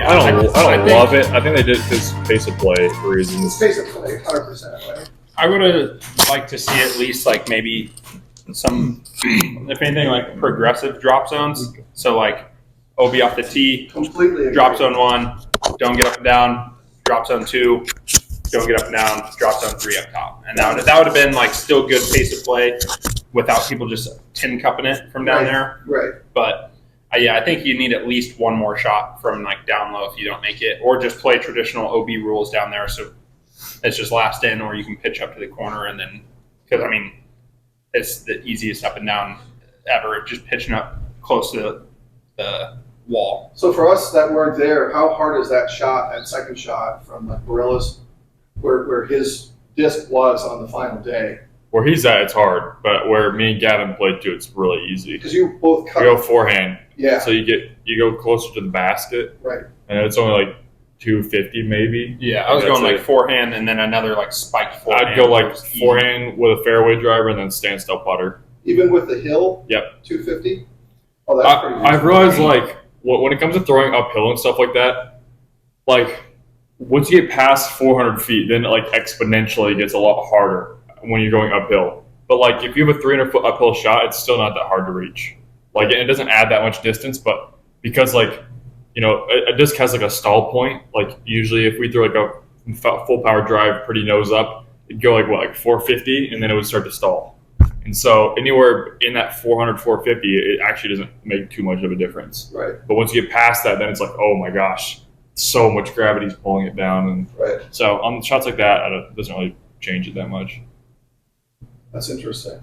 I don't love it. I think they did this pace of play reasons. It's pace of play, 100%. Right? I would have liked to see at least like maybe some, if anything, like progressive drop zones. So like OB off the tee, Completely drop agree. zone 1, don't get up and down, drop zone 2, don't get up and down, drop zone 3 up top. And that would have been like still good pace of play without people just tin cupping it from down there. Right. But I think you need at least one more shot from like down low if you don't make it, or just play traditional OB rules down there. So it's just last in, or you can pitch up to the corner and then, because I mean, it's the easiest up and down ever, just pitching up close to the wall. So for us that weren't there, how hard is that shot, that second shot from like Bareilles, where his disc was on the final day? Where he's at, it's hard, but where me and Gavin played to, it's really easy. Because you both You cut. go forehand, Yeah. so you go closer to the basket, Right. and it's only like 250 maybe. Yeah, I was That's going like it. forehand and then another like spiked forehand. I'd go like Just easy. forehand with a fairway driver and then standstill putter. Even with the hill. Yep. 250. Oh, that's pretty. I've realized like when it comes to throwing uphill and stuff like that, like once you get past 400 feet, then it like exponentially gets a lot harder when you're going uphill. But like if you have a 300-foot uphill shot, it's still not that hard to reach. Like it doesn't add that much distance, but because like a disc has like a stall point. Like usually if we throw like a full power drive, pretty nose up, it'd go like 450, and then it would start to stall. And so anywhere in that 400, 450, it actually doesn't make too much of a difference. Right. But once you get past that, then it's like, oh my gosh, so much gravity's pulling it down. And Right. so on shots like that, it doesn't really change it that much. That's interesting.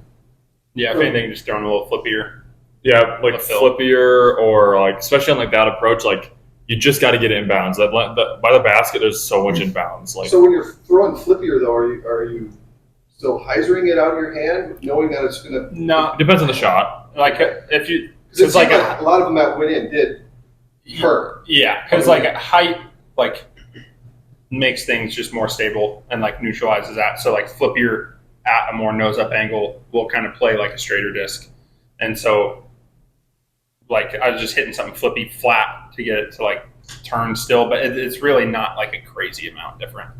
Yeah, if anything, just throwing a little flippier. Yeah, like Uphill. flippier, or like especially on like that approach, like you just got to get it in bounds. By the basket, there's so much in bounds. Like So when you're throwing flippier though, are you still hyzering it out of your hand, knowing that it's going to? No, it depends on the shot. like if you, Because it it's like seemed like a lot of them that went in did hurt. yeah, because like height like makes things just more stable and like neutralizes that. So like flippier at a more nose up angle will kind of play like a straighter disc, and so like I was just hitting something flippy flat to get it to like turn still, but it's really not like a crazy amount different.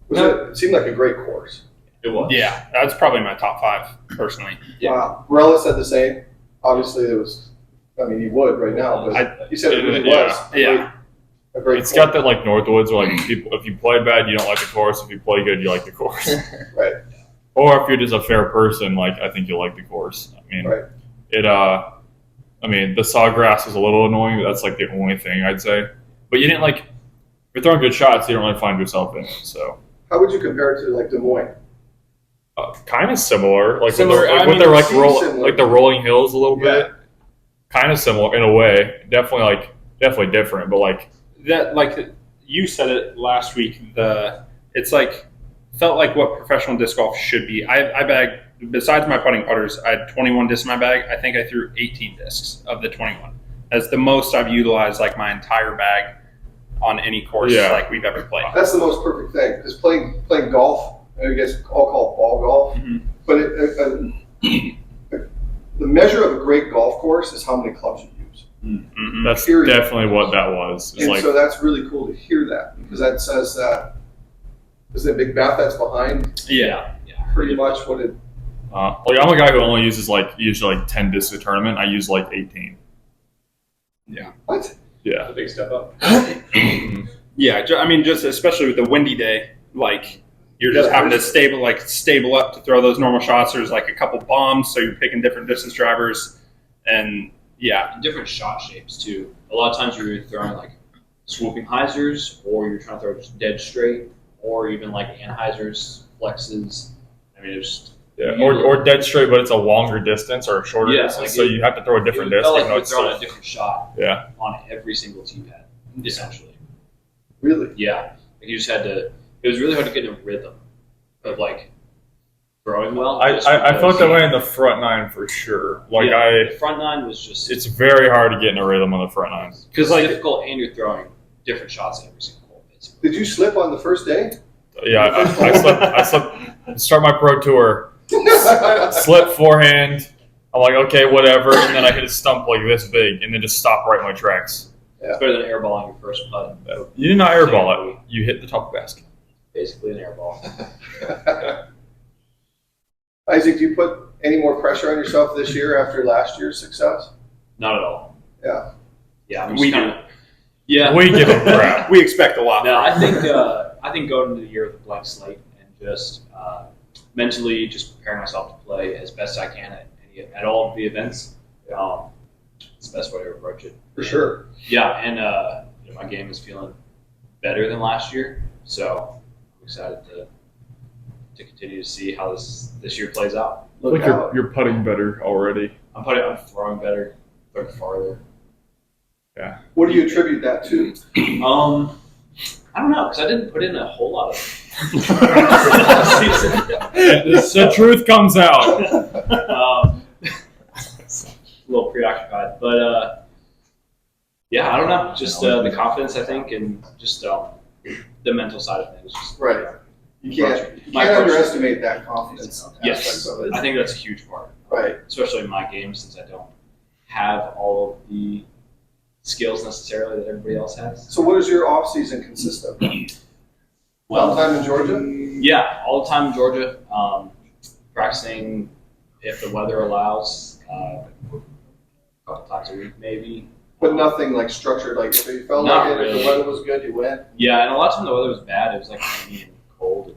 It seemed like a great course. It was. Yeah, that's probably my top 5 personally. Yeah. Wow. Bareilles said the same. Obviously, it was. I mean, he would right now, but he said it really Yeah. was. Yeah. A great It's course. got that like Northwoods where like if you play bad, you don't like the course. If you play good, you like the course. Right. Or if you're just a fair person, like I think you'll like the course. I mean, Right. the sawgrass is a little annoying, but that's like the only thing I'd say. But you didn't like, if you're throwing good shots, you don't really find yourself in it. So How would you compare it to like Des Moines? kind of similar, like Similar, with, I with mean, the it like seems similar. the rolling hills a little Yeah. bit. Kind of similar in a way. Definitely different, but like That like you said it last week. It's like felt like what professional disc golf should be. I bagged, besides my putting putters, I had 21 discs in my bag. I think I threw 18 discs of the 21. That's the most I've utilized like my entire bag on any course like we've ever played. That's the most perfect thing because playing golf, I guess all call it ball golf, Mhm. but the measure of a great golf course is how many clubs you use. Mhm. that's Period. definitely what that was. It's And like so that's really cool to hear that because that says that is the big math that's behind Yeah. pretty much what it. like I'm a guy who only uses usually 10 discs a tournament. I use like 18. What? Yeah. A big step up. Yeah, I mean, just especially with the windy day, like you're just Yeah, having to stable up to throw those normal shots. There's like a couple bombs, so you're picking different distance drivers, and yeah, Different shot shapes too. A lot of times you're throwing like swooping hyzers, or you're trying to throw just dead straight, or even like anhyzers, flexes. I mean, it's Yeah, or dead straight, but it's a longer distance or a shorter Yeah, distance, like so you have to throw a different it disc. felt like even though you're it's throwing still- a different shot yeah, on every single tee pad, essentially. Really? Yeah, like you just had to. It was really hard to get in a rhythm of like throwing well. I just felt because that way in the front nine for sure. Like the front nine was just it's very hard to get in a rhythm on the front nine. because like difficult, and you're throwing different shots in every single hole. Basically. Did you slip on the first day? Yeah, I slept. Start my pro tour. Slip forehand. I'm like, okay, whatever, and then I hit a stump like this big, and then just stop right in my tracks. It's better than airballing your first putt. You did not airball it. You hit the top of the basket. Basically an airball. Isaac, do you put any more pressure on yourself this year after last year's success? Not at all. Yeah. Yeah, I'm We just kind of. Yeah. We give a crap. We expect a lot. No, I think going into the year with a blank slate and just mentally just preparing myself to play as best I can at all of the events. It's the best way to approach it. For sure. Yeah, and my game is feeling better than last year, so I'm excited to continue to see how this year plays out. I think you're putting better already. I'm throwing better, throwing farther. Yeah. What do you attribute that to? I don't know, because I didn't put in a whole lot of season. The truth comes out. A little preoccupied, but yeah, I don't know. Just the confidence, I think, and just the mental side of things. Just, Right. You can't My approach- underestimate that confidence. Yes, aspect of it. I think that's a huge part. Right. Especially in my game, since I don't have all of the skills necessarily that everybody else has. So what does your off season consist of? Well, Time in Georgia? yeah, all the time in Georgia, practicing if the weather allows, a couple times a week maybe. But nothing like structured, like if you felt Not like it, if really. the weather was good, you went. Yeah, and a lot of times the weather was bad. It was like rainy and cold and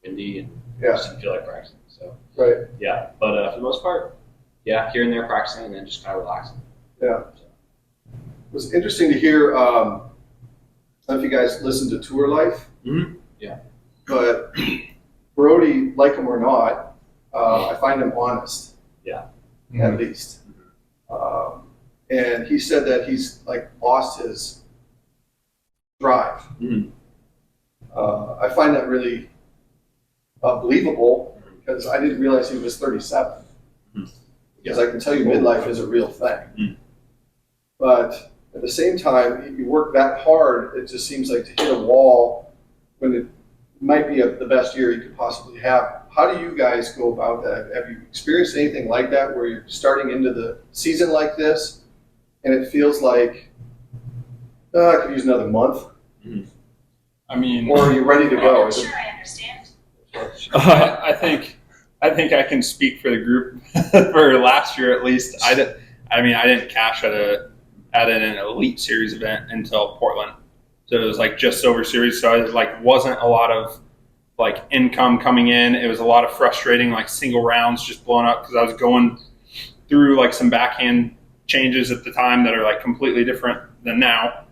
windy, and Yeah. just didn't feel like practicing. So Right. yeah, but for the most part, yeah, here and there practicing, and then just kind of relaxing. Yeah. It was interesting to hear. I don't know if you guys listen to Tour Life. Mhm. Yeah. But Brody, like him or not, I find him honest. Yeah. At least. And he said that he's like lost his drive. Mhm. I find that really believable because I didn't realize he was 37. Mhm. Because I can tell you midlife is a real thing. Mhm. But at the same time, you work that hard, it just seems like to hit a wall when it might be the best year you could possibly have. How do you guys go about that? Have you experienced anything like that where you're starting into the season like this and it feels like I could use another month? I mean, Or are you ready to go? Is it- Sure, I understand. I think I can speak for the group for last year at least. I didn't cash at an elite series event until Portland, so it was like just over series. So it wasn't a lot of like income coming in. It was a lot of frustrating like single rounds just blowing up because I was going through like some backhand changes at the time that are like completely different than now,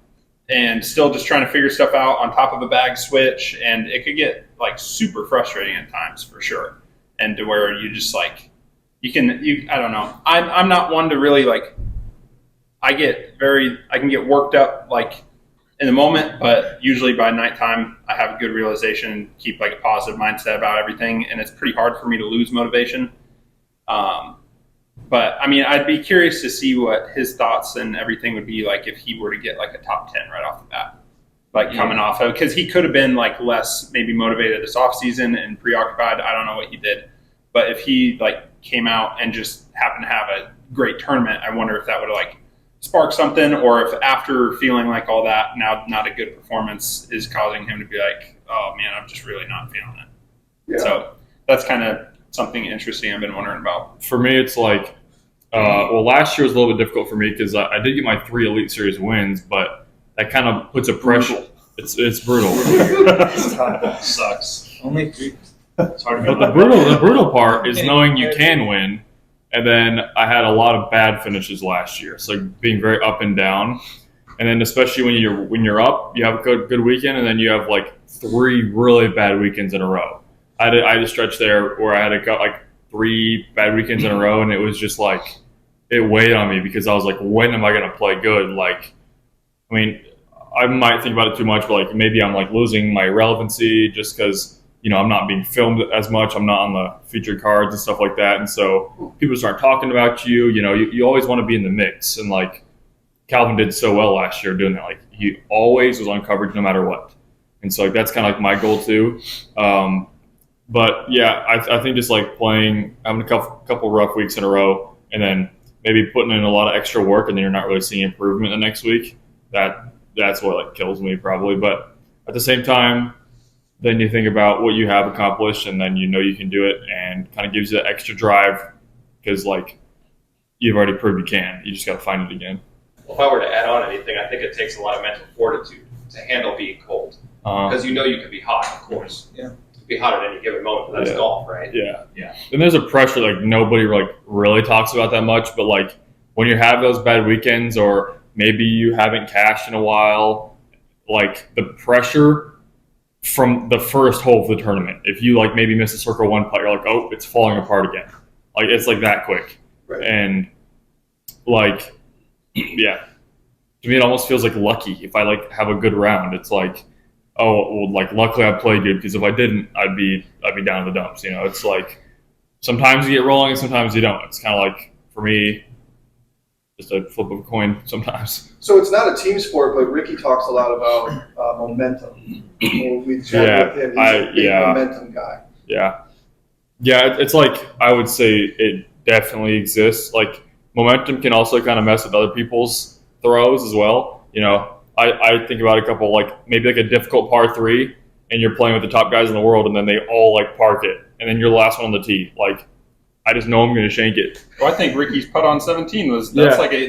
and still just trying to figure stuff out on top of a bag switch, and it could get like super frustrating at times for sure. And to where you just like I don't know. I'm not one to really like. I can get worked up like in the moment, but usually by nighttime I have a good realization and keep like a positive mindset about everything, and it's pretty hard for me to lose motivation. But I mean, I'd be curious to see what his thoughts and everything would be like if he were to get like a top 10 right off the bat, like coming off of, because he could have been like less maybe motivated this off season and preoccupied. I don't know what he did, but if he like came out and just happened to have a great tournament, I wonder if that would like spark something, or if after feeling like all that, now not a good performance is causing him to be like, oh man, I'm just really not feeling it. Yeah. So that's kind of something interesting I've been wondering about. For me, it's like, well, last year was a little bit difficult for me because I did get my 3 Elite Series wins, but that kind of puts a pressure. It's brutal. Sucks. Only 3. It's hard to But go. the brutal part is knowing you can win. And then I had a lot of bad finishes last year, so being very up and down. And then especially when you're up, you have a good weekend, and then you have like 3 really bad weekends in a row. I had a stretch there where I had got like 3 bad weekends in a row, and it was just like it weighed on me because I was like, when am I going to play good? Like, I mean, I might think about it too much, but like maybe I'm like losing my relevancy just because, I'm not being filmed as much. I'm not on the featured cards and stuff like that. And so people start talking about you. You always want to be in the mix. And like Calvin did so well last year doing that. Like he always was on coverage no matter what. And so like that's kind of like my goal too. But yeah, I think just like having a couple rough weeks in a row, and then maybe putting in a lot of extra work, and then you're not really seeing improvement the next week. that's what like kills me probably. But at the same time, then you think about what you have accomplished, and then you know you can do it, and kind of gives you that extra drive because like you've already proved you can. You just got to find it again. Well, if I were to add on anything, I think it takes a lot of mental fortitude to handle being cold. Because you know you can be hot, of course. Yeah. You can be hot at any given moment, but that's golf, right? Yeah. Yeah. And there's a pressure like nobody like really talks about that much, but like when you have those bad weekends or maybe you haven't cashed in a while, like the pressure from the first hole of the tournament, if you like maybe miss a circle one putt, you're like, oh, it's falling apart again. Like it's like that quick. Right. And like, yeah, to me it almost feels like lucky if I like have a good round. It's like, oh, well, like luckily I played good because if I didn't, I'd be down in the dumps. You know, it's like sometimes you get rolling, sometimes you don't. It's kind of like for me, just a flip of a coin sometimes. So it's not a team sport, but Ricky talks a lot about momentum. When we chat with him, he's a big momentum guy. Yeah. It's like I would say it definitely exists. Like momentum can also kind of mess with other people's throws as well. You know, I think about a couple like maybe like a difficult par 3, and you're playing with the top guys in the world, and then they all like park it, and then you're the last one on the tee. Like I just know I'm going to shank it. Well, I think Ricky's putt on 17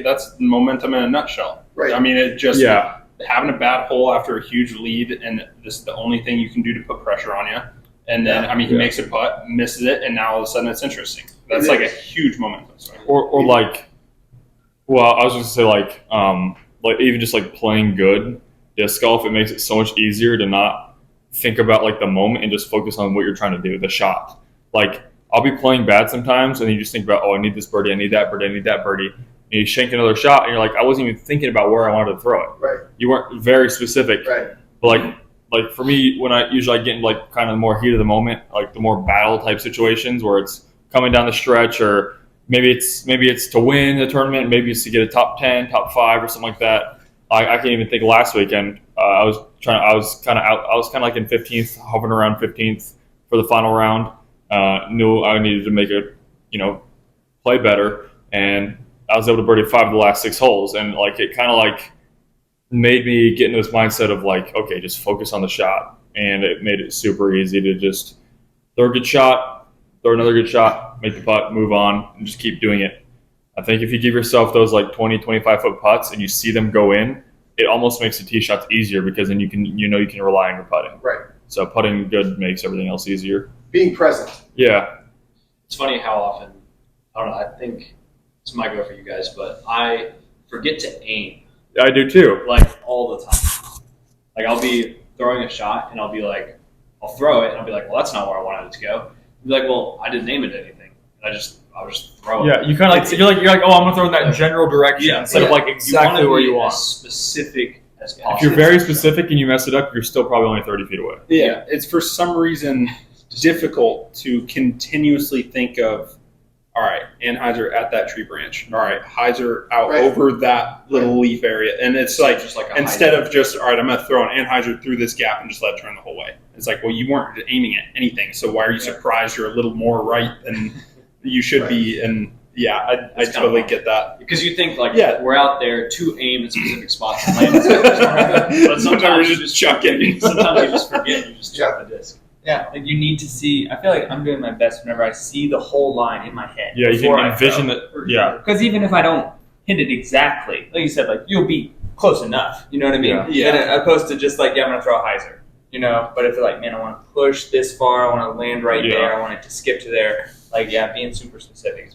that's momentum in a nutshell. Right. I mean, it just having a bad hole after a huge lead, and this is the only thing you can do to put pressure on you. And then, I mean, he makes a putt, misses it, and now all of a sudden it's interesting. That's like a huge momentum swing. Or like, well, I was just gonna say like even just like playing good disc golf, it makes it so much easier to not think about like the moment and just focus on what you're trying to do, the shot. Like I'll be playing bad sometimes, and you just think about, oh, I need this birdie, I need that birdie, I need that birdie. And you shank another shot, and you're like, I wasn't even thinking about where I wanted to throw it. Right. You weren't very specific. Right. But like for me, when I usually get in like kind of the more heat of the moment, like the more battle type situations where it's coming down the stretch, or maybe it's to win the tournament, maybe it's to get a top 10, top 5 or something like that. I can't even think last weekend. I was kind of like in 15th, hovering around 15th for the final round. Knew I needed to make it, play better, and I was able to birdie 5 of the last 6 holes, and like it kind of like made me get into this mindset of like, okay, just focus on the shot, and it made it super easy to just throw a good shot, throw another good shot, make the putt, move on, and just keep doing it. I think if you give yourself those like 20, 25-foot putts and you see them go in, it almost makes the tee shots easier because then you can rely on your putting. Right. So putting good makes everything else easier. Being present. Yeah. It's funny how often, I don't know, I think this might go for you guys, but I forget to aim. I do too. Like all the time. Like I'll be throwing a shot and I'll be like, I'll throw it and I'll be like, well, that's not where I wanted it to go. I'll be like, well, I didn't aim it to anything. I'll just throw it. Yeah, you kind of like you're like, oh, I'm gonna throw in that general direction instead of like exactly where you want. As specific as possible. If you're very specific and you mess it up, you're still probably only 30 feet away. Yeah, it's for some reason difficult to continuously think of, all right, Anheuser at that tree branch. All right, Heiser out over that little leaf area. And it's like, just like instead of just, all right, I'm going to throw an Anheuser through this gap and just let it turn the whole way. It's like, well, you weren't aiming at anything, so why are you surprised you're a little more right than you should be? And yeah, I totally get that. Because you think like we're out there to aim at specific spots and land but sometimes you just chuck it. Sometimes you just forget, you just chuck the disc. Yeah, like you need to see. I feel like I'm doing my best whenever I see the whole line in my head. Yeah, you can envision it. Yeah, because even if I don't hit it exactly, like you said, like you'll be close enough. You know what I mean? Yeah. And opposed to just like, I'm gonna throw a Heiser. But if you're like, man, I want to push this far, I want to land right there, I want it to skip to there. Like, being super specific is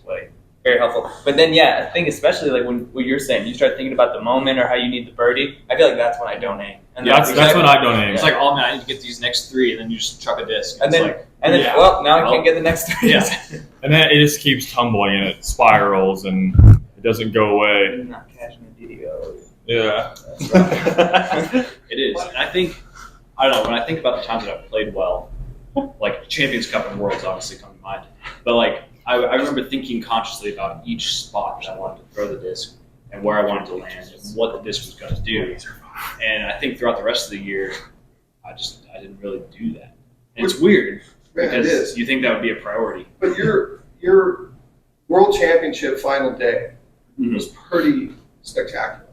very helpful. But then, I think especially like when what you're saying, you start thinking about the moment or how you need the birdie. I feel like that's when I don't aim. And that's when I don't aim. It's like, oh man, I need to get these next 3, and then you just chuck a disc. And then now I can't get the next 3. Yeah. And then it just keeps tumbling and it spirals and it doesn't go away. You're not catching a DDO. Yeah. It is. And I think, I don't know, when I think about the times that I've played well, like Champions Cup and Worlds obviously come to mind, but like I remember thinking consciously about each spot that I wanted to throw the disc and where I wanted to land and what the disc was going to do. And I think throughout the rest of the year, I didn't really do that. And it's weird because you think that would be a priority. But your World Championship final day was pretty spectacular.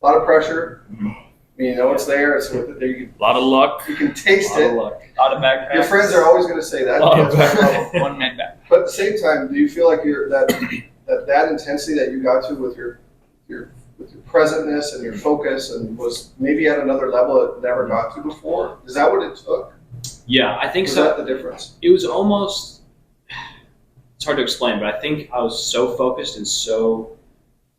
A lot of pressure. I mean, you know it's there. It's with it. You A lot of luck. can taste it. Out of back Your friends are always going to say that. Lot of Yes, back- one man back. but at the same time, do you feel like that intensity that you got to with your presentness and your focus and was maybe at another level it never got to before? Is that what it took? Yeah, I think Was so. that the difference? It was almost, it's hard to explain, but I think I was so focused and so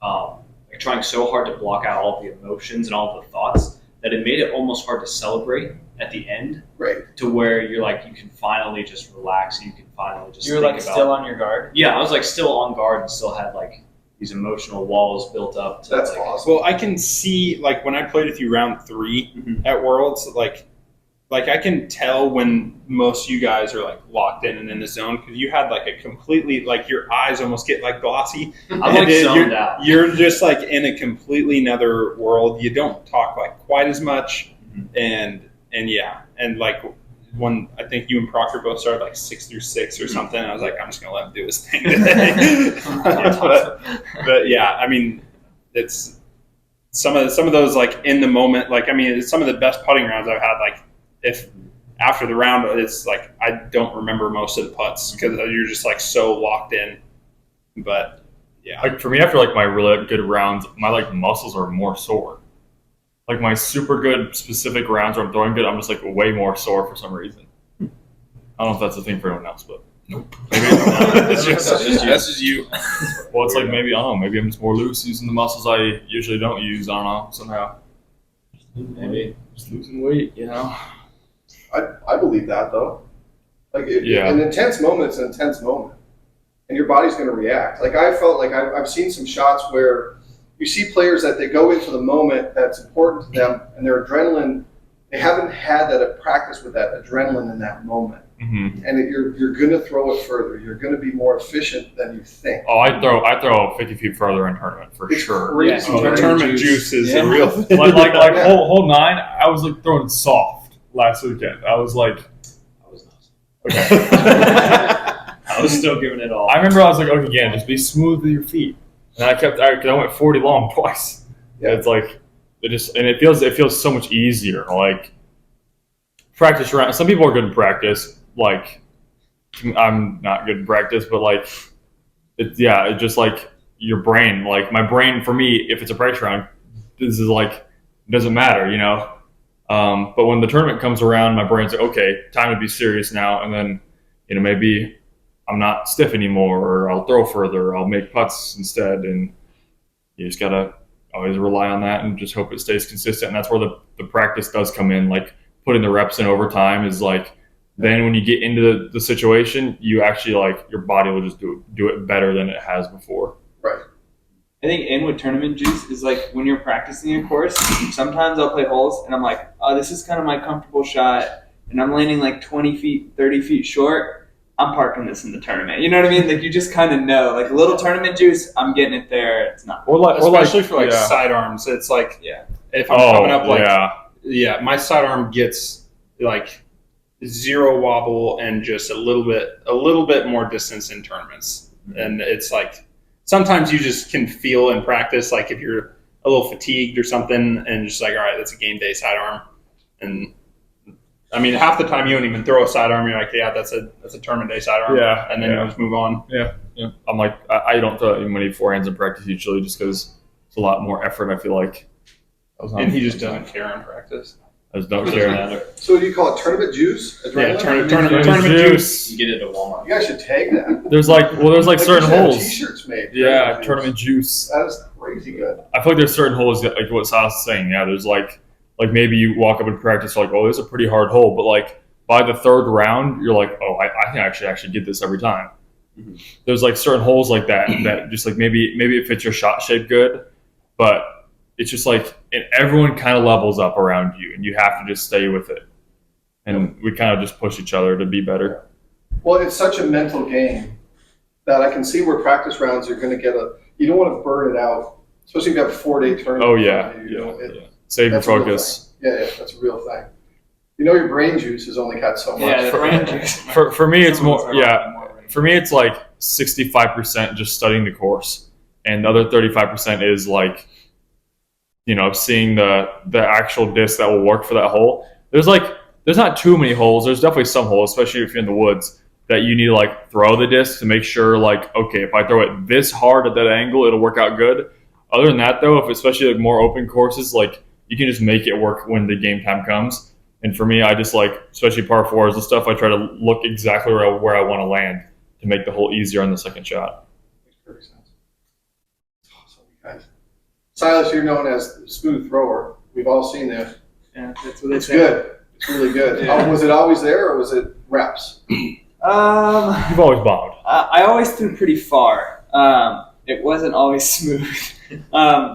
like trying so hard to block out all of the emotions and all of the thoughts that it made it almost hard to celebrate at the end, Right. to where you're like, you can finally just relax and you can finally just You were think like about, still on your guard. yeah, I was like still on guard and still had like these emotional walls built up to That's like, awesome. Well, I can see, like, when I played with you round 3 Mhm. at Worlds, like I can tell when most of you guys are, like, locked in and in the zone, because you had, like, a completely, like, your eyes almost get, like, glossy. I'm like And zoned you're, out. You're just, like, in a completely another world. You don't talk, like, quite as much. Mhm. And yeah. And, like, when I think you and Proctor both started, like, 6-6 or something, I was like, I'm just going to let him do his thing today. But yeah, I mean, it's some of those, like, in the moment, like, I mean, it's some of the best putting rounds I've had. Like, if after the round, it's like I don't remember most of the putts because you're just like so locked in. But yeah, Like for me, after like my really good rounds, my like muscles are more sore. Like my super good specific rounds where I'm throwing good, I'm just like way more sore for some reason. I don't know if that's a thing for anyone else, but nope. Maybe that's just you. well, it's like maybe I don't know. Maybe I'm just more loose using the muscles I usually don't use. I don't know somehow. Maybe. Just losing weight, you know. I believe that though. Like Yeah. an intense moment is an intense moment, and your body's going to react. Like I felt like I've seen some shots where you see players that they go into the moment that's important to them, and their adrenaline. They haven't had that practice with that adrenaline in that moment, Mm-hmm. and you're going to throw it further. You're going to be more efficient than you think. Oh, I throw 50 feet further in tournament for It's sure. crazy. Oh, right? tournament juice is Yeah. a real thing. like Yeah. hole 9, I was like throwing soft last weekend. I was like, I was not. okay. I was still giving it all. I remember I was like, okay, again, just be smooth with your feet. And I went 40 long twice. Yeah. It's like it feels so much easier. Like practice round. Some people are good in practice. Like I'm not good in practice, but like it's just like your brain. Like my brain, for me, if it's a practice round, this is like it doesn't matter, you know. But when the tournament comes around, my brain's like, okay, time to be serious now. And then, you know, maybe I'm not stiff anymore, or I'll throw further, or I'll make putts instead. And you just gotta always rely on that and just hope it stays consistent. And that's where the practice does come in. Like putting the reps in over time is like, then when you get into the situation, you actually like your body will just do it better than it has before. Right. I think in with tournament juice is like when you're practicing a course, sometimes I'll play holes and I'm like, oh, this is kind of my comfortable shot and I'm landing like 20 feet, 30 feet short. I'm parking this in the tournament. You know what I mean? Like you just kind of know, like a little tournament juice, I'm getting it there. It's not. Especially for like yeah. sidearms. It's like Yeah. if I'm coming up like yeah. my sidearm gets like zero wobble and just a little bit more distance in tournaments. And it's like sometimes you just can feel in practice, like if you're a little fatigued or something and just like, all right, that's a game day sidearm. And I mean, half the time you don't even throw a sidearm. You're like, yeah, that's a tournament day sidearm. Yeah, And then yeah. you just move on. Yeah. I'm like, I don't throw many forehands in practice usually just because it's a lot more effort, I feel like. And he just doesn't care in practice. I just don't Doesn't care. matter. So do you call it tournament juice? Yeah, Adrenaline? tournament juice. You get it at Walmart. You guys should tag that. There's like Like certain you should have holes. T-shirts made. Yeah, Juice. tournament juice. That is crazy good. I feel like there's certain holes that, like what Sas is saying. Yeah, there's like maybe you walk up in practice like, oh, this is a pretty hard hole, but like by the third round, you're like, oh, I can actually get this every time. Mm-hmm. There's like certain holes like that just like maybe it fits your shot shape good, but it's just like everyone kind of levels up around you, and you have to just stay with it. And we kind of just push each other to be better. Well, it's such a mental game that I can see where practice rounds are going to get you don't want to burn it out, especially if you have a 4-day tournament. Oh yeah, You know, yeah. Save your that's a real focus. Yeah, that's a real thing. You know, your brain juice has only got so much. Yeah, the brain juice. For me, it's more Someone's yeah. For me, it's like 65% just studying the course, and the other 35% is like seeing the actual disc that will work for that hole. There's not too many holes. There's definitely some holes, especially if you're in the woods, that you need to like throw the disc to make sure like, okay, if I throw it this hard at that angle, it'll work out good. Other than that though, if especially like more open courses, like you can just make it work when the game time comes. And for me, I just like, especially par fours and stuff, I try to look exactly where I want to land to make the hole easier on the second shot. Makes perfect sense. Awesome, guys. Silas, you're known as the smooth thrower. We've all seen this. Yeah, that's what they It's say. good. It's really good. Yeah. Was it always there, or was it reps? You've always bombed. I always threw pretty far. It wasn't always smooth.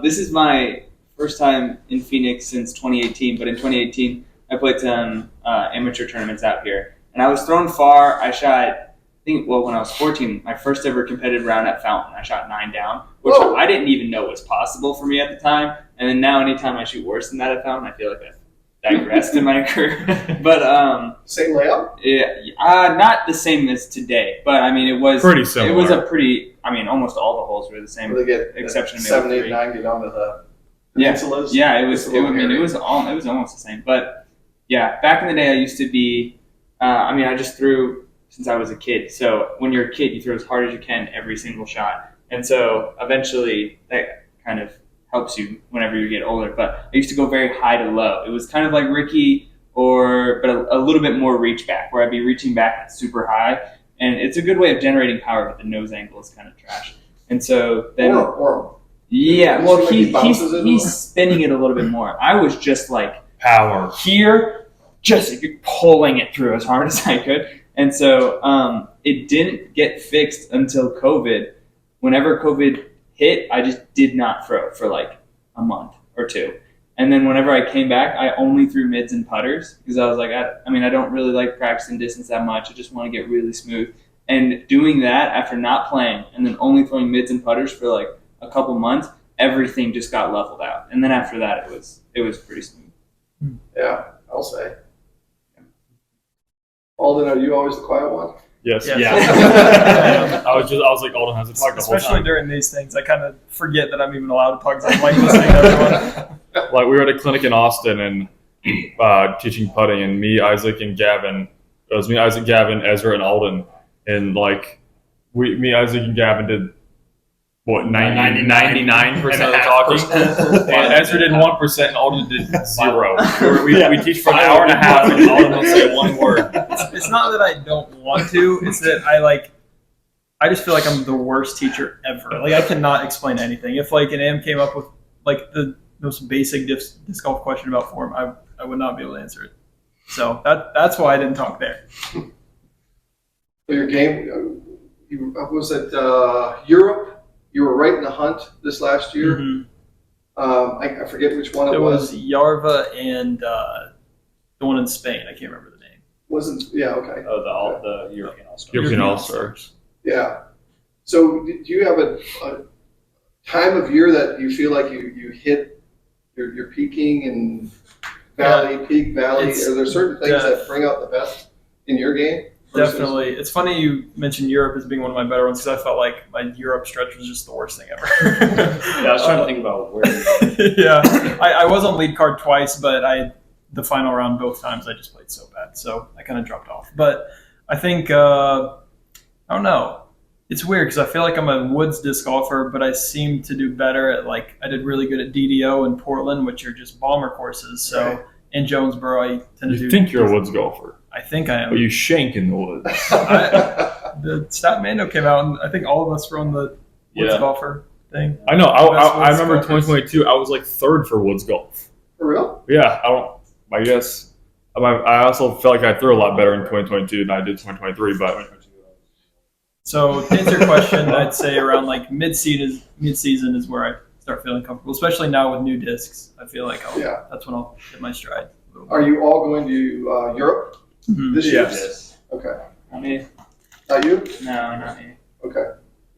This is my first time in Phoenix since 2018, but in 2018, I played some amateur tournaments out here. And I was throwing far. I shot, when I was 14, my first ever competitive round at Fountain, I shot 9 down, which Whoa. I didn't even know was possible for me at the time. And then now anytime I shoot worse than that at Fountain, I feel like I've digressed in my career. But Same layout? not the same as today, but I mean, it was Pretty similar. It was almost all the holes were the same. Where they get Exception to 7, maybe 8, three. 9 get onto the Yeah. peninsulas? Yeah, it It's was. a little hairy. It was almost the same. But yeah, back in the day, I used to be. I just threw since I was a kid. So when you're a kid, you throw as hard as you can every single shot, and so eventually that kind of helps you whenever you get older. But I used to go very high to low. It was kind of like Ricky, but a little bit more reach back, where I'd be reaching back super high, and it's a good way of generating power, but the nose angle is kind of trash. And so then. Or Yeah, It well, seems like he bounces it a he's little. spinning it a little bit more. I was just like Power. here, just pulling it through as hard as I could. And so it didn't get fixed until COVID. Whenever COVID hit, I just did not throw for like a month or two. And then whenever I came back, I only threw mids and putters because I was like, I don't really like practicing distance that much. I just want to get really smooth. And doing that after not playing and then only throwing mids and putters for like a couple months, everything just got leveled out. And then after that, it was pretty smooth. Yeah, I'll say. Alden, are you always the quiet one? Yes. Yes. Yeah. I was like, Alden has to talk the whole Especially time. during these things, I kind of forget that I'm even allowed to talk because I'm like listening to everyone. Like we were at a clinic in Austin and teaching putting, and me, Isaac, and Gavin. It was me, Isaac, Gavin, Ezra, and Alden, and like Isaac, and Gavin did what 99% of the talking, and Ezra did 1%, and Alden did 0. We teach for an hour and a half, and Alden won't say one word. It's not that I don't want to; it's that I just feel like I'm the worst teacher ever. Like I cannot explain anything. If like an AM came up with like the most basic disc golf question about form, I would not be able to answer it. So that's why I didn't talk there. Your game, was it Europe? You were right in the hunt this last year. Mm-hmm. I forget which one It it was Yarva and the one in Spain. I can't remember the name. Wasn't, yeah, okay. Oh, the European All-Stars. European All-Stars. Yeah. So do you have a time of year that you feel like you hit your peaking and peak valley? It's- Are there certain things that bring out the best in your game? versus- Definitely. It's funny you mentioned Europe as being one of my better ones because I felt like my Europe stretch was just the worst thing ever. Yeah, I was trying to think about where. Yeah. I was on lead card twice, but the final round both times I just played so bad. So I kind of dropped off. But I think, I don't know. It's weird because I feel like I'm a woods disc golfer, but I seem to do better at I did really good at DDO and Portland, which are just bomber courses. So Right. in Jonesboro, I tend to do. You think you're a woods golfer, I think I am. but you shank in the woods. The Stat Mando came out, and I think all of us were on the woods Yeah. golfer thing. I know. Best I woods remember golfers. 2022. I was like 3rd for woods golf. For real? Yeah, I guess. I also felt like I threw a lot better in 2022 than I did 2023. But So to answer your question, I'd say around mid-season is where I start feeling comfortable, especially now with new discs. I feel like Yeah. that's when I'll hit my stride. Are you all going to Europe Mhm. this year? Yes. Okay. I mean, Not you? no, not me. Okay.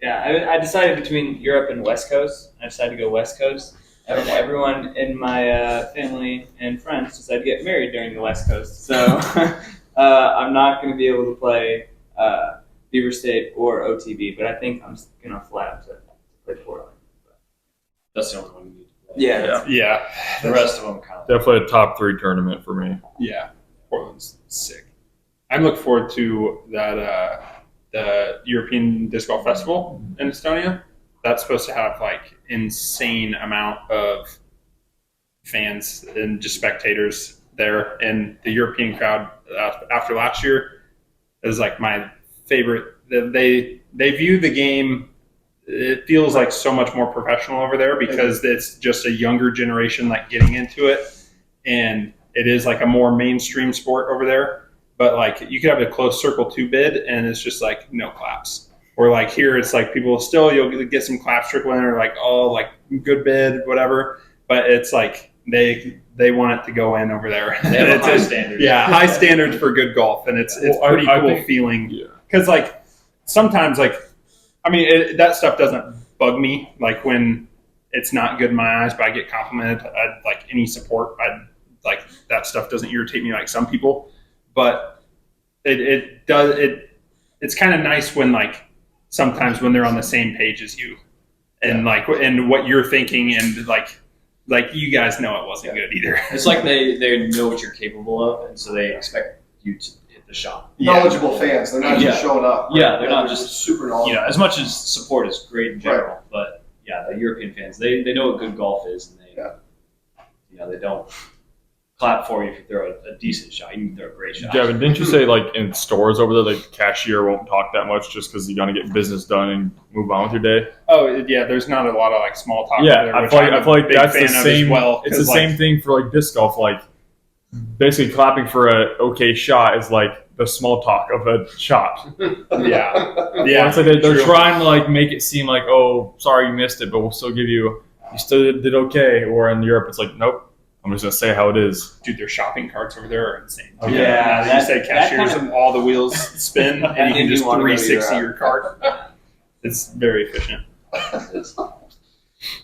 Yeah, I decided between Europe and West Coast. I decided to go West Coast. Everyone in my family and friends decided to get married during the West Coast. So I'm not going to be able to play Beaver State or OTB, but I think I'm going to fly up to play Portland. That's the only one you need to Yeah. Yeah. The rest of them kind of. Definitely a top 3 tournament for me. Yeah. Portland's sick. I'm looking forward to that the European Disc Golf Festival in Estonia. That's supposed to have like insane amount of fans and just spectators there, and the European crowd after last year is like my favorite. They view the game. It feels like so much more professional over there because it's just a younger generation like getting into it, and it is like a more mainstream sport over there. But like you could have a close circle 2 bid and it's just like no claps. Or like here it's like people still, you'll get some claps trickling or like, oh, like good bid, whatever. But it's like they want it to go in over there. They have high standards. Yeah, high standards for good golf, and it's pretty cool feeling. Yeah. Because like sometimes like, I mean that stuff doesn't bug me. Like when it's not good in my eyes, but I get complimented. I like any support. I like that stuff doesn't irritate me like some people. But it does. It's kind of nice when like sometimes when they're on the same page as you, and like and what you're thinking, and like you guys know it wasn't good either. It's like they know what you're capable of, and so they expect you to hit the shot. Knowledgeable fans. They're not just showing up. Yeah, they're not just super knowledgeable. as much as support is great in general, but yeah, the European fans they know what good golf is, and they don't clap for you if you throw a decent shot. You can throw a great shot. Gavin, didn't you say like in stores over there, the cashier won't talk that much just because you got to get business done and move on with your day? Oh yeah, there's not a lot of like small talk. Yeah, there, I which feel I'm a like big that's fan the of same. as well. It's the 'cause, like, same thing for like disc golf. Like basically clapping for a okay shot is like the small talk of a shot. Yeah, Yeah, so they're true. trying to like make it seem like, oh, sorry you missed it, but we'll still give you still did okay. Or in Europe, it's like, nope, I'm just gonna say how it is. Dude, their shopping carts over there are insane. Okay. Yeah, you say that cashiers kind of- and all the wheels spin, and you can And you just wanna go to 360 your your cart. It's very efficient.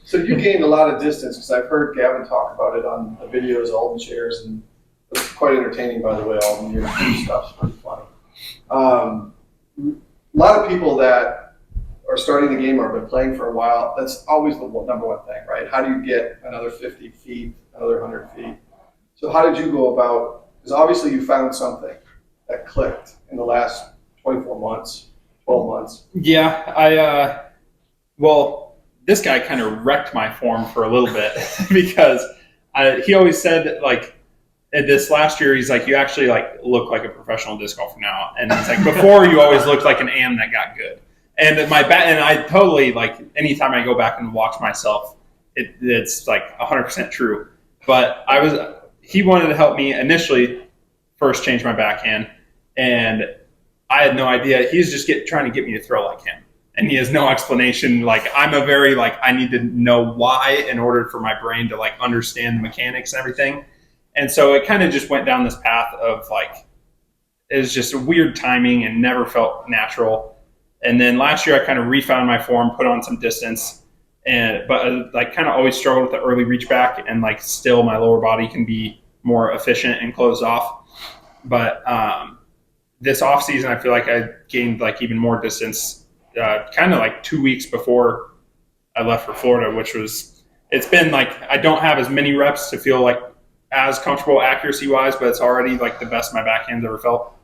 So you gained a lot of distance because I've heard Gavin talk about it on the videos Alden shares, and it's quite entertaining, by the way. Alden, your stuff's pretty funny. A lot of people that are starting the game or have been playing for a while, that's always the number one thing, right? How do you get another 50 feet, another 100 feet? So how did you go about, because obviously you found something that clicked in the last 24 months, 12 months. Yeah, well, this guy kind of wrecked my form for a little bit because he always said like this last year, he's like, you actually like look like a professional disc golfer now. And he's like, before you always looked like an am that got good. And and I totally like, anytime I go back and watch myself, it's like 100% true. But he wanted to help me initially first change my backhand. And I had no idea. He's just trying to get me to throw like him. And he has no explanation. Like I'm a very like, I need to know why in order for my brain to like understand the mechanics and everything. And so it kind of just went down this path of like, it was just a weird timing and never felt natural. And then last year I kind of refound my form, put on some distance, but like kind of always struggled with the early reach back, and like still my lower body can be more efficient and closed off. But this off season, I feel like I gained like even more distance, kind of like 2 weeks before I left for Florida, which was, it's been like, I don't have as many reps to feel like as comfortable accuracy wise, but it's already like the best my backhand's ever felt.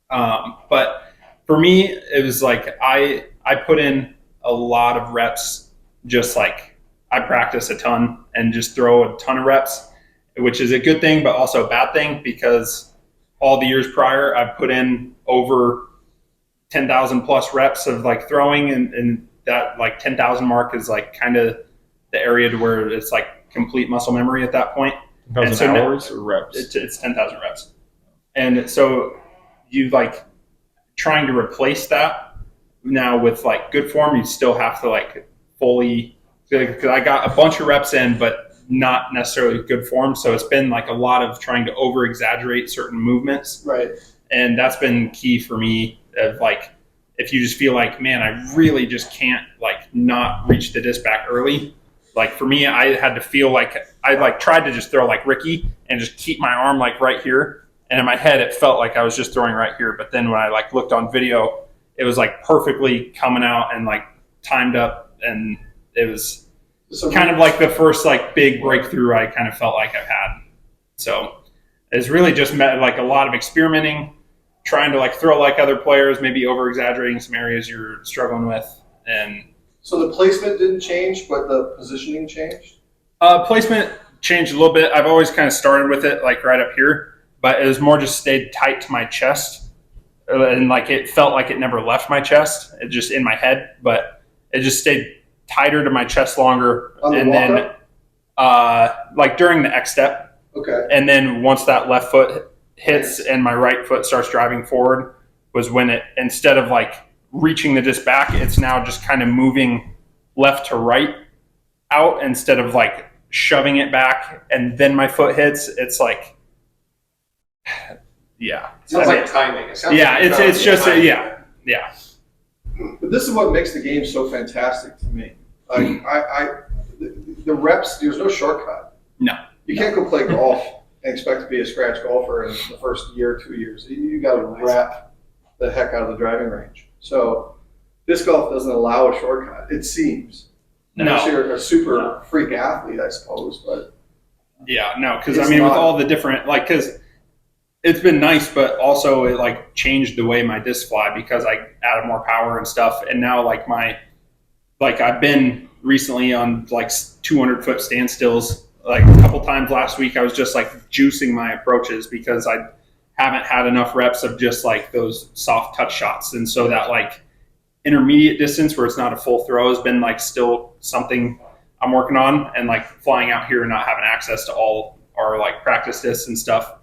But for me, it was like, I put in a lot of reps, just like I practice a ton and just throw a ton of reps, which is a good thing, but also a bad thing because all the years prior, I've put in over 10,000 plus reps of like throwing, and that like 10,000 mark is like kind of the area to where it's like complete muscle memory at that point. 10,000 hours or reps? It's 10,000 reps. And so you like trying to replace that now with like good form, you still have to like fully, because I got a bunch of reps in, but not necessarily good form. So it's been like a lot of trying to over exaggerate certain movements. Right. And that's been key for me of like, if you just feel like, man, I really just can't like not reach the disc back early. Like for me, I had to feel like I like tried to just throw like Ricky and just keep my arm like right here. And in my head, it felt like I was just throwing right here. But then when I like looked on video, it was like perfectly coming out and like timed up. And it was So kind of like the first like big breakthrough I kind of felt like I've had. So it's really just like a lot of experimenting, trying to like throw like other players, maybe over exaggerating some areas you're struggling with. And So the placement didn't change, but the positioning changed? placement changed a little bit. I've always kind of started with it like right up here, but it was more just stayed tight to my chest. And like it felt like it never left my chest. It just in my head, but it just stayed tighter to my chest longer. On the And then walk-up? like during the X step. Okay. And then once that left foot hits and my right foot starts driving forward was when it, instead of like reaching the disc back, it's now just kind of moving left to right out instead of like shoving it back and then my foot hits. It's like, yeah. Sounds like timing. It sounds Yeah, like it's just, timing. yeah. But this is what makes the game so fantastic to me. Like the reps, there's no shortcut. No. You can't go play golf and expect to be a scratch golfer in the first year, 2 years. You got to wrap the heck out of the driving range. So disc golf doesn't allow a shortcut. It seems. No. Unless you're a super freak athlete, I suppose. But Yeah, no, because It's I mean, with not- all the different, like, because it's been nice, but also it like changed the way my discs fly because I added more power and stuff. And now, like, I've been recently on like 200-foot standstills. Like a couple times last week, I was just like juicing my approaches because I haven't had enough reps of just like those soft touch shots. And so that like intermediate distance where it's not a full throw has been like still something I'm working on. And like flying out here and not having access to all our like practice discs and stuff,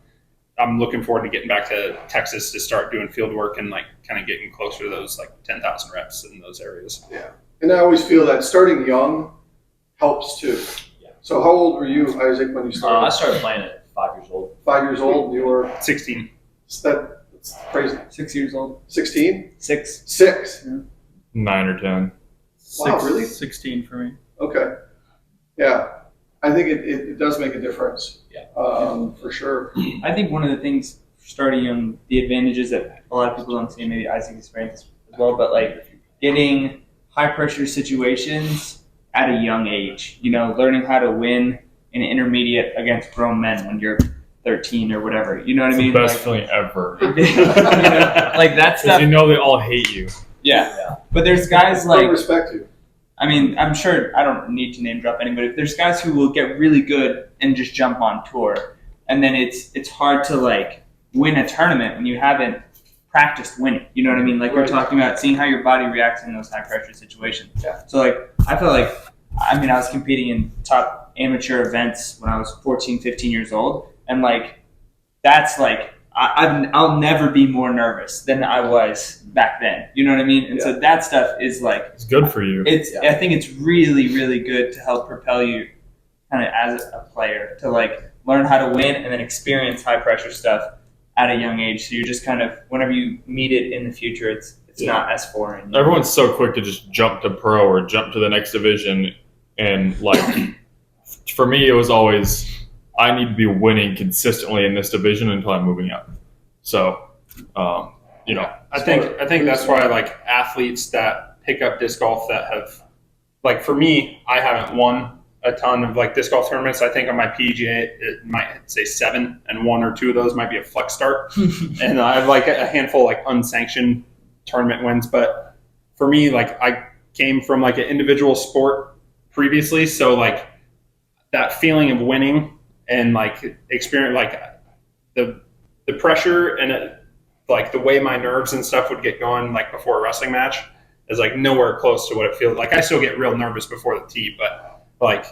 I'm looking forward to getting back to Texas to start doing field work and like kind of getting closer to those like 10,000 reps in those areas. yeah. And I always feel that starting young helps too. Yeah. So how old were you, Isaac, when you I started? started playing at 5 years old. 5 years old. You were 16. that's crazy. 6 years old. 16? 6. 6. 9 or 10. Wow, really? 16 for me. Okay. Yeah. I think it does make a difference. Yeah. For sure. I think one of the things starting young, the advantages that a lot of people don't see, maybe Isaac experienced as well, but like getting high pressure situations at a young age, you know, learning how to win an intermediate against grown men when you're 13 or whatever. You know what I mean? The best Like, feeling ever. you know, like that Because stuff. you know they all hate you. Yeah. But there's guys I like, respect you. I mean, I'm sure I don't need to name drop anybody. There's guys who will get really good and just jump on tour, and then it's hard to like win a tournament when you haven't practiced winning. You know what I mean? Like we're Right. talking about seeing how your body reacts in those high pressure situations. Yeah. So like I feel like I was competing in top amateur events when I was 14, 15 years old, and like that's like I'll never be more nervous than I was back then. You know what I mean? And so that stuff is like It's good for you. I think it's really, really good to help propel you kind of as a player to like learn how to win and then experience high pressure stuff at a young age. So you're just kind of, whenever you meet it in the future, it's not as foreign. Everyone's so quick to just jump to pro or jump to the next division. And like, for me, it was always, I need to be winning consistently in this division until I'm moving up. So, you know, I think that's why like athletes that pick up disc golf that have, like for me, I haven't won a ton of like disc golf tournaments. I think on my PGA it might say 7, and 1 or 2 of those might be a flex start, and I have like a handful like unsanctioned tournament wins. But for me, like I came from like an individual sport previously, so like that feeling of winning and like experience like the pressure and like the way my nerves and stuff would get going like before a wrestling match is like nowhere close to what it feels like. I still get real nervous before the tee, but like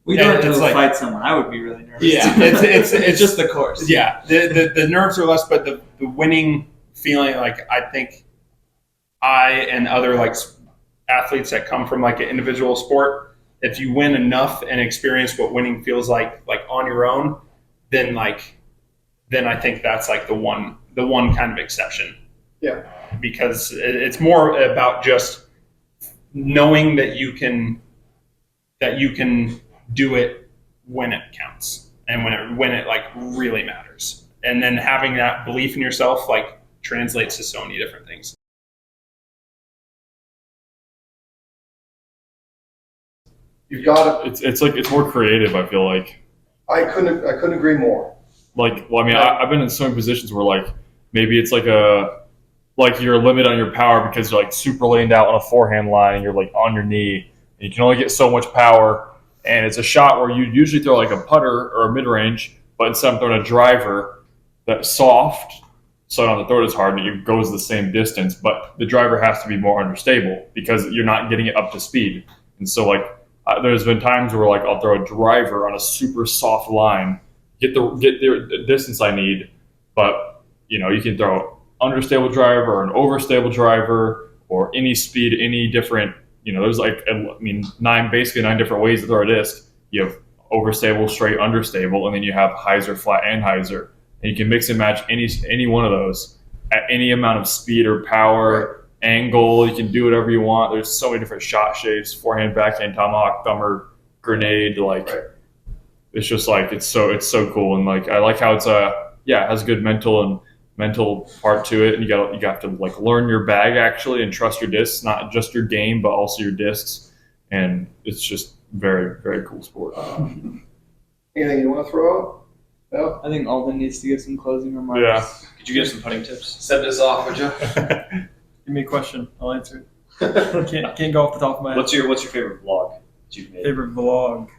We don't have to it's like- fight someone. I would be really nervous. yeah, it's just the course. yeah, the nerves are less, but the winning feeling, like I think I and other like athletes that come from like an individual sport, if you win enough and experience what winning feels like on your own, then I think that's like the one kind of exception. Yeah. Because it's more about just knowing that you can do it when it counts and when it like really matters, and then having that belief in yourself like translates to so many different things. You've got to. It's more creative. I feel like. I couldn't agree more. Like, well, I mean, I've been in so many positions where like maybe it's like you're a limit on your power because you're like super leaned out on a forehand line and you're like on your knee and you can only get so much power, and it's a shot where you usually throw like a putter or a mid range, but instead of throwing a driver that's soft, so I don't have to throw it as hard and it goes the same distance, but the driver has to be more understable because you're not getting it up to speed. And so like there's been times where like I'll throw a driver on a super soft line, get the distance I need, but you know, you can throw understable driver or an overstable driver or any speed, any different, you know, there's like, I mean, nine different ways to throw a disc. You have overstable, straight, understable, and then you have hyzer, flat, and hyzer. And you can mix and match any one of those at any amount of speed or power, angle. You can do whatever you want. There's so many different shot shapes: forehand, backhand, tomahawk, thumber, grenade. Like it's just like it's so cool, and like I like how it's it has a good mental part to it, and you got to like learn your bag actually and trust your discs, not just your game but also your discs, and it's just very, very cool sport. Anything you want to throw out? No? I think Alden needs to give some closing remarks. Yeah. Could you give some putting tips? Send us off, would you? Give me a question. I'll answer it. Can't go off the top of my head. What's your favorite vlog that you've made? Favorite vlog?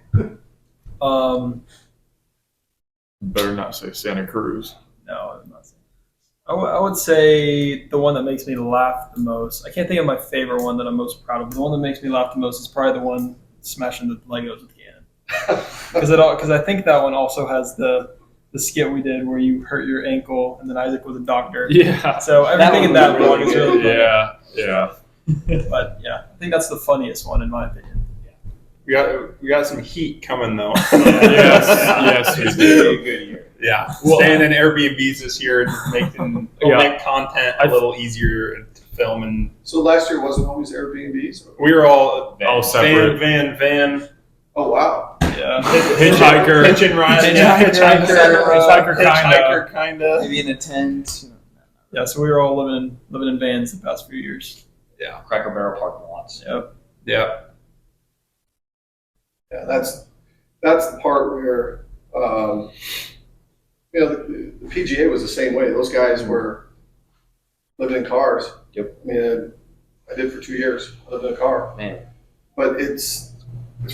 Better not say Santa Cruz. No, I'm not saying. I would say the one that makes me laugh the most. I can't think of my favorite one that I'm most proud of. The one that makes me laugh the most is probably the one smashing the Legos with Cannon. Because I think that one also has the skit we did where you hurt your ankle and then Isaac was a doctor. Yeah. So everything in that vlog is really funny. Yeah. But yeah, I think that's the funniest one in my opinion. We got some heat coming though. Yes, It's gonna be a good year. Yeah, Well, staying in Airbnbs this year, making make content a little easier to film, and So last year wasn't always Airbnbs? we were all separate. van, Oh, wow. Yeah. Hitchhiker. hitch and ride, hitchhiker, kind of. Maybe in a tent. Yeah, so we were all living in vans the past few years. Cracker Barrel parking lots. Yep. Yeah, Yeah, that's the part where, the PGA was the same way. Those guys were living in cars. Yep. I mean, I did for 2 years. I lived in a car. Man. But it's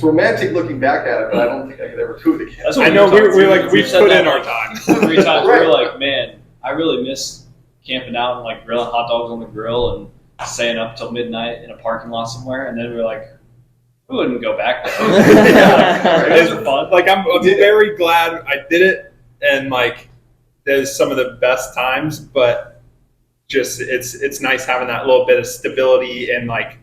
romantic looking back at it, but I don't think I could ever do it again. That's what I know we we said put that, in our like, time. 3 times we Right. were like, man, I really miss camping out and like grilling hot dogs on the grill and staying up till midnight in a parking lot somewhere. And then we were like, we wouldn't go back there. Those are fun. Like I'm very glad I did it, and like there's some of the best times, but just it's nice having that little bit of stability and like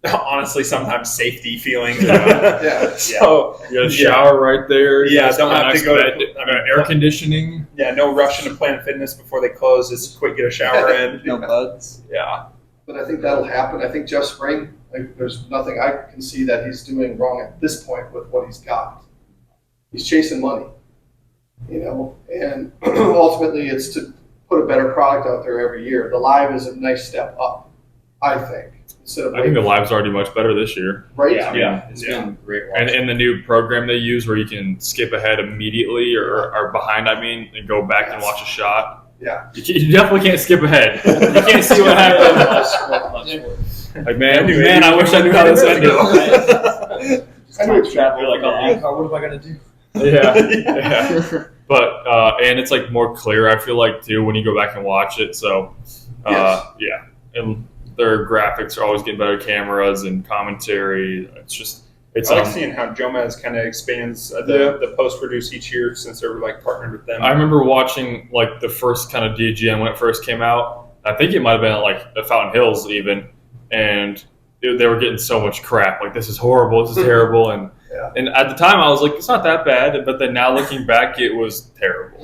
honestly sometimes safety feeling. Yeah. So You got a shower right there. Yeah, You don't got have a to go nice to- bed, air conditioning. yeah, no rushing to Planet Fitness before they close. Just quick get a shower in. No bugs. Yeah. But I think that'll happen. I think Jeff Spring, there's nothing I can see that he's doing wrong at this point with what he's got. He's chasing money, and ultimately it's to put a better product out there every year. The live is a nice step up, I think. Instead of I think the live's already much better this year. right? Yeah. It's been great watching. And the new program they use where you can skip ahead immediately or behind, and go back and watch a shot. Yeah. You definitely can't skip ahead. You can't see what happened. Like, man, I wish I knew how this ended. I know it's You're like, oh, what am I gonna do? Yeah. But and it's like more clear, I feel like, too, when you go back and watch it. So Yes. and their graphics are always getting better, cameras and commentary. It's I like seeing how Jomez kind of expands the post produce each year since they're like partnered with them. I remember watching like the first kind of DGM when it first came out. I think it might have been at like the Fountain Hills even, and they were getting so much crap. Like, this is horrible, this is terrible, and at the time I was like, it's not that bad. But then now looking back, it was terrible.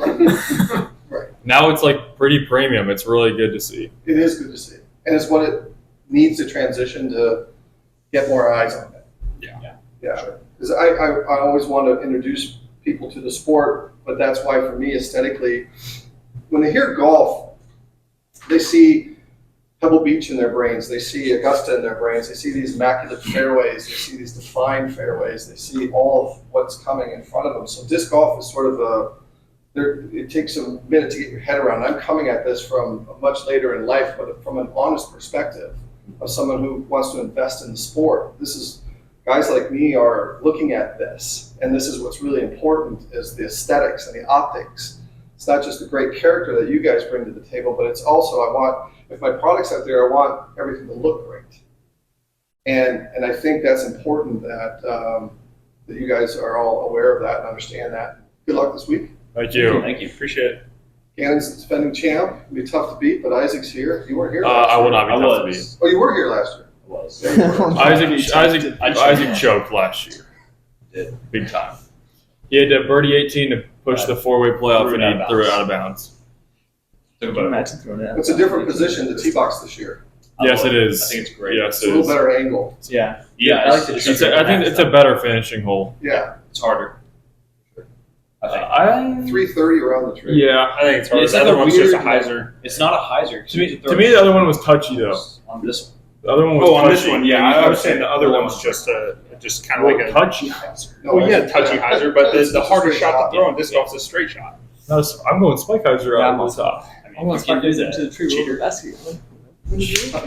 Right. Now it's like pretty premium. It's really good to see. It is good to see. And it's what it needs to transition to get more eyes on it. Yeah. Because I always want to introduce people to the sport, but that's why for me aesthetically, when they hear golf, they see Pebble Beach in their brains. They see Augusta in their brains. They see these immaculate fairways. They see these defined fairways. They see all of what's coming in front of them. So disc golf is sort of it takes a minute to get your head around. I'm coming at this from much later in life, but from an honest perspective of someone who wants to invest in the sport. This is, guys like me are looking at this, and this is what's really important is the aesthetics and the optics. It's not just the great character that you guys bring to the table, but it's also, if my product's out there, I want everything to look great. And I think that's important that you guys are all aware of that and understand that. Good luck this week. Thank you. Thank you. Appreciate it. Gannon's the defending champ. It'll be tough to beat, but Isaac's here. You weren't here I last will year. not be tough to beat. Oh, you were here last year. I was. Yeah, you were. Isaac choked last year. Did. Big time. He had to birdie 18 to push the four-way playoff, and he threw it out of bounds. Can you imagine throwing it out? It's a different position, the tee box this year. Yes, it is. I think it's great. Yes, It's a it little is. better angle. Yeah. Yeah, I like the it's, tree. I think it's a better finishing hole. Yeah, it's harder. I think. 330 around the tree. Yeah. I think it's hard. It's The like other a one's just a weird, hyzer. It's not a hyzer. To me, the other one was touchy though. On this one. The other one was Oh, on this touchy. one, yeah. I was saying the other one's just kind of like a touchy. No, Well, yeah, it's- touchy hyzer, but it's the just a harder straight shot shot. to throw in disc golf is a straight shot. No, I'm going spike hyzer Yeah, out I'm of the top. I want to do that to the tree roller basket. Cheater.